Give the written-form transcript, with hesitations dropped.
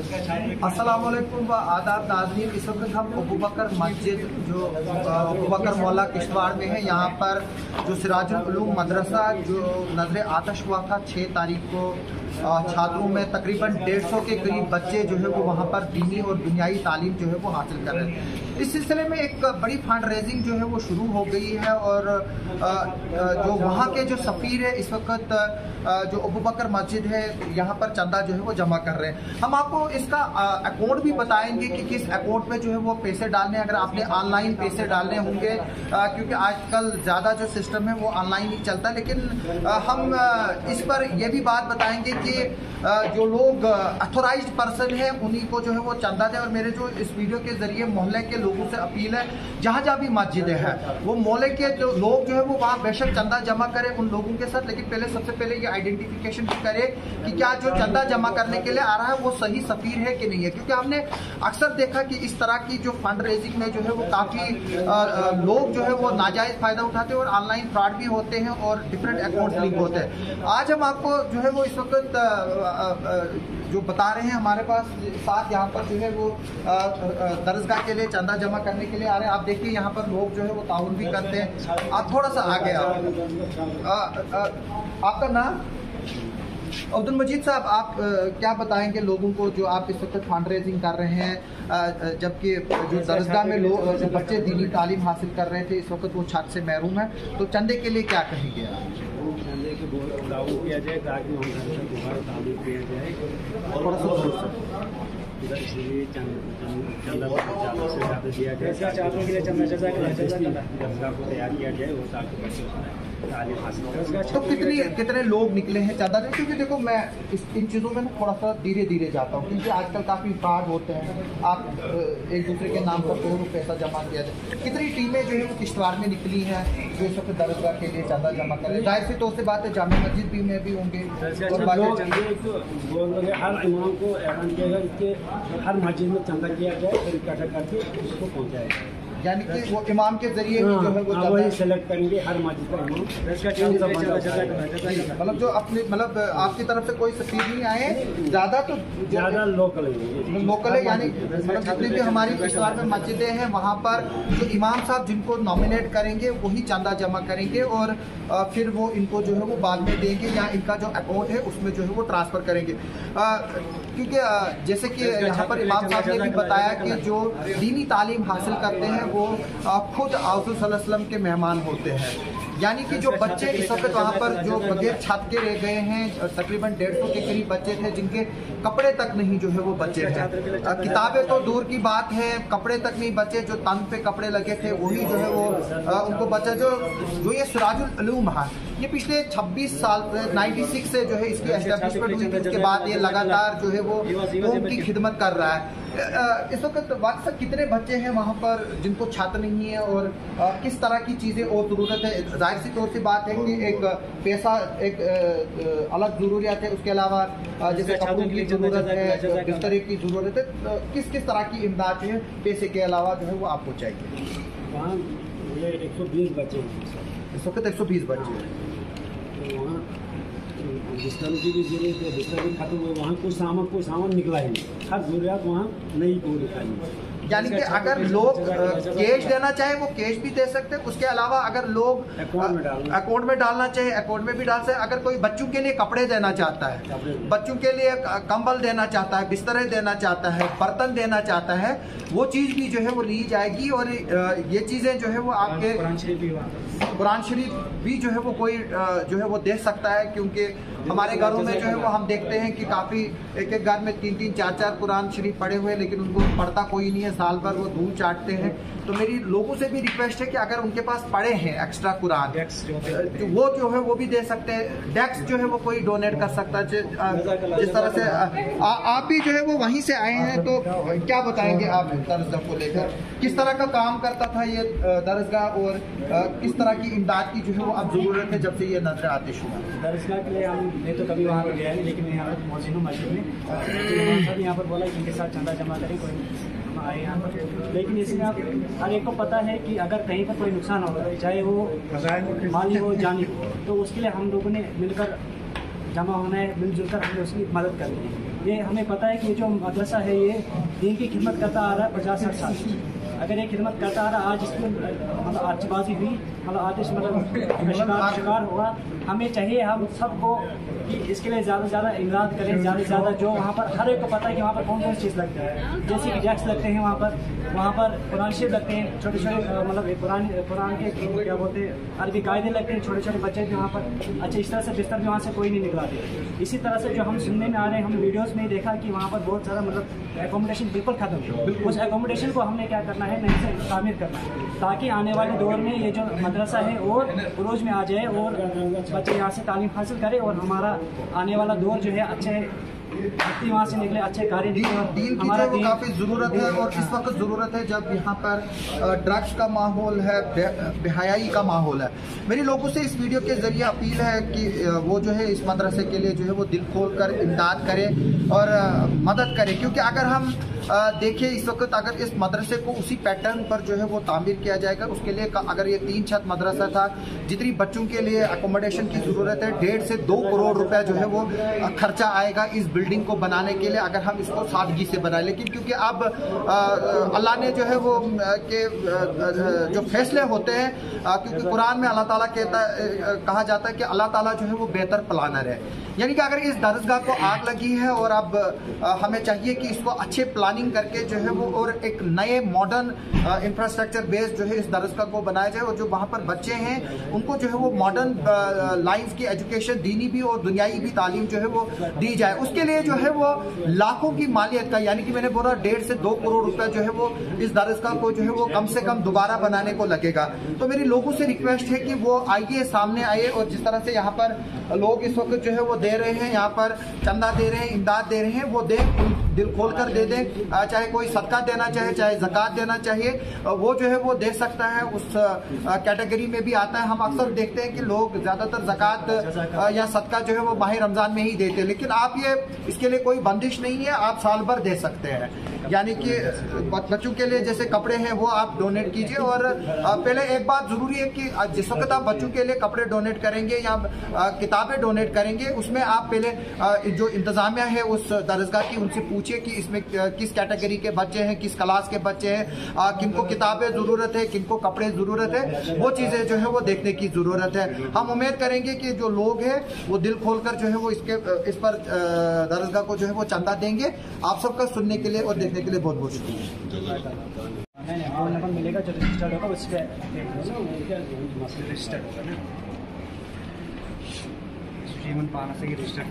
अस्सलाम वालेकुम व आदाब नाज़रीन। इस वक्त हम अबू बकर मस्जिद जो अबू बकर मोहल्ला किश्तवाड़ में है, यहाँ पर जो सिराजुल उलूम मदरसा जो नजर आतश हुआ था 6 तारीख को, छात्रों में तकरीबन 150 के करीब बच्चे जो है वो वहाँ पर दीनी और दुनियाई तालीम जो है वो हासिल कर रहे हैं। इस सिलसिले में एक बड़ी फंड रेजिंग जो है वो शुरू हो गई है और जो वहाँ के जो सफ़ीर है इस वक्त जो अबू बकर मस्जिद है यहाँ पर चंदा जो है वो जमा कर रहे हैं। हम आपको इसका अकाउंट भी बताएंगे कि किस अकाउंट में जो है वो पैसे डालने, अगर आपने ऑनलाइन पैसे डालने होंगे, क्योंकि आजकल ज़्यादा जो सिस्टम है वो ऑनलाइन ही चलता है। लेकिन हम इस पर यह भी बात बताएंगे कि जो लोग अथोराइज्ड पर्सन है उन्हीं को जो है वो चंदा दें। और मेरे जो इस वीडियो के जरिए मोहल्ले के लोगों से अपील है, जहाँ जहाँ भी मस्जिदें हैं वो मोहल्ले के जो लोग जो है वो वहाँ बेशक चंदा जमा करें उन लोगों के साथ, लेकिन पहले सबसे पहले ये आइडेंटिफिकेशन भी करे कि क्या जो चंदा जमा करने के लिए आ रहा है वो सही सफीर है कि नहीं है। क्योंकि हमने अक्सर देखा कि इस तरह की जो फंड रेजिंग में जो है वो काफ़ी लोग जो है वो नाजायज़ फ़ायदा उठाते हैं और ऑनलाइन फ्रॉड भी होते हैं और डिफरेंट अकाउंट लिंक होते हैं। आज हम आपको जो है वो इस वक्त जो बता रहे हैं, हमारे पास साथ यहाँ पर जो है वो दरसगाह के लिए चंदा जमा करने के लिए आ रहे हैं। आप देखिए यहाँ पर लोग जो है वो ताउन भी करते हैं। आप थोड़ा सा आगे आपका नाम? अब्दुल मजीद साहब, आप क्या बताएंगे लोगों को जो आप इस वक्त फंड रेजिंग कर रहे हैं, जबकि जो दरसगाह में लोग जो बच्चे दीनी तालीम हासिल कर रहे थे इस वक्त वो छत से महरूम है, तो चंदे के लिए क्या कहेंगे आप? चंदे के लागू किया जाए ताकि दोबारा तालीम किया जाए थोड़ा सा इसलिए चंदा ज़्यादा से ज़्यादा दिया जाए, छात्रों के लिए दरसगाह को तैयार किया जाए वो ताकि बच्चे तालीम हासिल करें। तो कितने लोग निकले हैं चंदा देने? क्योंकि देखो मैं इन चीज़ों में ना थोड़ा सा धीरे धीरे जाता हूँ, क्योंकि आजकल काफ़ी फ्रॉड होते हैं। आप एक दूसरे के नाम पर जो है वो पैसा जमा किया जाए। कितनी टीमें जो है वो किश्तवाड़ में निकली हैं जो इस वक्त दरसगाह के लिए चंदा जमा करें? जाहिर सी तौर से बात है जामा मस्जिद भी में भी होंगे और हर इमाम को ऐलान किया जाए इसके हर मस्जिद में चंदा किया जाए और इकट्ठा करके उसको पहुँचाया जाए। यानी कि वो इमाम के जरिए जो है वो वही सेलेक्ट करेंगे हर मस्जिद का मतलब जो अपने मतलब आपकी तरफ से कोई सफीर नहीं आए, ज़्यादा लोकल है। यानी मतलब जितनी भी हमारी किश्तवाड़ में मस्जिदें हैं वहाँ पर जो इमाम साहब जिनको नॉमिनेट करेंगे वही चंदा जमा करेंगे और फिर वो इनको जो है वो बाद में देंगे या इनका जो अकाउंट है उसमें जो है वो ट्रांसफ़र करेंगे। क्योंकि जैसे कि यहाँ पर इमाम साहब ने भी बताया कि जो दीनी तालीम हासिल करते हैं वो खुद आउज़ सल्लल्लाहु अलैहि वसल्लम के मेहमान होते हैं। यानी कि जो बच्चे इस वक्त वहाँ पर जो बगैर छत के रह गए हैं, तकरीबन 150 के करीब बच्चे थे जिनके कपड़े तक नहीं जो है वो बचे हैं। किताबें तो दूर की बात है, कपड़े तक नहीं बचे। जो तन पे कपड़े लगे थे वही जो है वो उनको बचा। जो ये सिराजुल उलूम है ये पिछले 26 साल 96 से जो है इसकी एस्टेब्लिशमेंट हुई थी, उसके बाद ये लगातार जो है वो कौम की खिदमत कर रहा है। इस वक्त वाकई कितने बच्चे हैं वहाँ पर जिनको छत नहीं है और किस तरह की चीज़ें और ज़रूरत है? जाहिर सी तौर से बात है कि एक पैसा एक अलग ज़रूरियात है, उसके अलावा जैसे कपड़ों की ज़रूरत है, बिस्तर की ज़रूरत है। किस किस तरह की इमदाद जो है पैसे के अलावा जो है वो आपको चाहिए? वहाँ 120 बच्चे हैं, इस वक्त 120 बच्चे हैं। बिस्तरों की भी जरूरत है, बिस्तर भी खत्म हुए, वहाँ कोई सामान निकला ही नहीं, हर जरूरियात वहाँ नहीं पूरी करनी। यानी कि अगर लोग कैश देना चाहे वो कैश भी दे सकते हैं, उसके अलावा अगर लोग अकाउंट में डालना चाहे अकाउंट में भी डाल सकते हैं। अगर कोई बच्चों के लिए कपड़े देना चाहता है, बच्चों के लिए कंबल देना चाहता है, बिस्तरे देना चाहता है, बर्तन देना चाहता है, वो चीज़ भी जो है वो ली जाएगी। और ये चीज़ें जो है वो आपके कुरान शरीफ भी जो है वो कोई जो है वो दे सकता है। क्योंकि हमारे घरों में जो है वो हम देखते हैं कि काफ़ी एक घर में 3-3 4-4 कुरान शरीफ पड़े हुए हैं, लेकिन उनको पढ़ता कोई नहीं है, साल भर वो धूल चाटते हैं। तो मेरी लोगों से भी रिक्वेस्ट है कि अगर उनके पास पड़े हैं एक्स्ट्रा कुरान तो वो जो है वो भी दे सकते हैं। डेस्क जो है वो कोई डोनेट कर सकता है। जिस तरह से आप भी जो है वो वहीं से आए हैं, तो क्या बताएंगे आप दरसगाह को लेकर? किस तरह का काम करता था ये दरसगाह और किस तरह की इमदाद की जो है वो अब ज़रूरत है जब से ये नजर आतिश हुआ? दरसगाह के लिए हमने तो कभी वहाँ पर गया है, लेकिन यहाँ पर मौजूद मस्जिद में यहाँ पर बोला कि इनके साथ चंदा जमा करें, कोई हम आए यहाँ पर। लेकिन इसमें आप हर एक को पता है कि अगर कहीं पर कोई नुकसान होगा, चाहे वो माली हो जानी हो, तो उसके लिए हम लोगों ने मिलकर जमा होना है, मिलजुल कर हमने उसकी मदद करनी है। ये हमें पता है कि जो मदरसा है ये दीन की खिदमत करता आ रहा है 50-60 साल से। अगर ये खिदमत करता आ रहा है, आज इसमें मतलब आतिशबाजी हुई, मतलब आतिश मतलब शिकार हुआ, हमें चाहिए हम सबको कि इसके लिए ज़्यादा से ज़्यादा इमदाद करें, ज़्यादा से ज़्यादा जो वहाँ पर हर एक को पता है कि वहाँ पर कौन कौन सी चीज़ लगती है, जैसे कि डेस्क लगते हैं वहाँ पर कुरान शरीफ लगते हैं, छोटे छोटे मतलब कुरान के क्या बोलते हैं अरबी कायदे लगते हैं, छोटे छोटे बच्चे भी वहाँ पर अच्छे इस तरह से बिस्तर भी वहाँ से कोई नहीं निकलाते। इसी तरह से जो हम सुनने में आ रहे हैं, हमने वीडियोज़ में देखा कि वहाँ पर बहुत सारा मतलब एकोमोडेशन बिल्कुल खत्म है। उस एकोमोडेशन को हमने क्या करना है, नए से तामीर करना है, ताकि आने वाले दौर में ये जो मदरसा है और उरूज में आ जाए और बच्चे यहाँ से तालीम हासिल करें और हमारा आने वाला दौर जो है अच्छे वहाँ से निकले, अच्छे कार्य दीन की जो काफ़ी ज़रूरत है। और इस वक्त ज़रूरत है जब यहाँ पर ड्रग्स का माहौल है, बेहयाई का माहौल है। मेरी लोगों से इस वीडियो के ज़रिए अपील है कि वो जो है इस मदरसे के लिए जो है वो दिल खोल कर इमदाद करें और मदद करें, क्योंकि अगर हम देखिए इस वक्त अगर इस मदरसे को उसी पैटर्न पर जो है वो तामीर किया जाएगा, उसके लिए अगर ये 3 छत मदरसा था, जितनी बच्चों के लिए अकोमोडेशन की ज़रूरत है 1.5 से 2 करोड़ रुपया जो है वो खर्चा आएगा इस बिल्डिंग को बनाने के लिए, अगर हम इसको सादगी से बनाए। लेकिन क्योंकि अब अल्लाह ने जो है वो के जो फैसले होते हैं, क्योंकि कुरान में अल्लाह ताला कहा जाता है कि अल्लाह ताला जो है वो बेहतर प्लानर है, यानी कि अगर इस दरसगाह को आग लगी है और अब हमें चाहिए कि इसको अच्छे प्लानिंग करके जो है वो और एक नए मॉडर्न इंफ्रास्ट्रक्चर बेस जो है इस दरसगाह को बनाया जाए, और जो वहाँ पर बच्चे हैं उनको जो है वो मॉडर्न लाइफ की एजुकेशन, दीनी भी और दुनियाई भी तालीम जो है वो दी जाए। उसके लिए जो है वो लाखों की मालियत का, यानी कि मैंने बोला 1.5 से 2 करोड़ रुपया जो है वो इस दरसगाह को जो है वो कम से कम दोबारा बनाने को लगेगा। तो मेरी लोगों से रिक्वेस्ट है कि वो आइए, सामने आइए, और जिस तरह से यहाँ पर लोग इस वक्त जो है वो दे रहे हैं, यहाँ पर चंदा दे रहे हैं, इमदाद दे रहे हैं, वो दें, दिल खोल कर दे दें। चाहे कोई सदका देना चाहे, चाहे ज़कात देना चाहिए, वो जो है वो दे सकता है, उस कैटेगरी में भी आता है। हम अक्सर देखते हैं कि लोग ज़्यादातर ज़कात या सदका जो है वो माह रमज़ान में ही देते हैं, लेकिन आप ये इसके लिए कोई बंदिश नहीं है, आप साल भर दे सकते हैं। यानी कि बच्चों के लिए जैसे कपड़े हैं वो आप डोनेट कीजिए। और पहले एक बात ज़रूरी है कि जिस वक्त आप बच्चों के लिए कपड़े डोनेट करेंगे या किताबें डोनेट करेंगे, उसमें आप पहले जो इंतज़ामिया है उस दरसगाह की, उनसे पूछिए कि इसमें किस कैटेगरी के बच्चे हैं, किस क्लास के बच्चे हैं, किनको किताबें ज़रूरत है, किनको कपड़े ज़रूरत है, वो चीज़ें जो है वो देखने की ज़रूरत है। हम उम्मीद करेंगे कि जो लोग हैं वो दिल खोल कर जो है वो इस पर दरसगाह को जो है वो चंदा देंगे। आप सबका सुनने के लिए और देखने के लिए बहुत बहुत शुक्रिया। फोन नंबर मिलेगा जो रजिस्टर्ड होगा, उस पर रजिस्टर्ड होगा ना, जीवन पाना से रजिस्टर्ड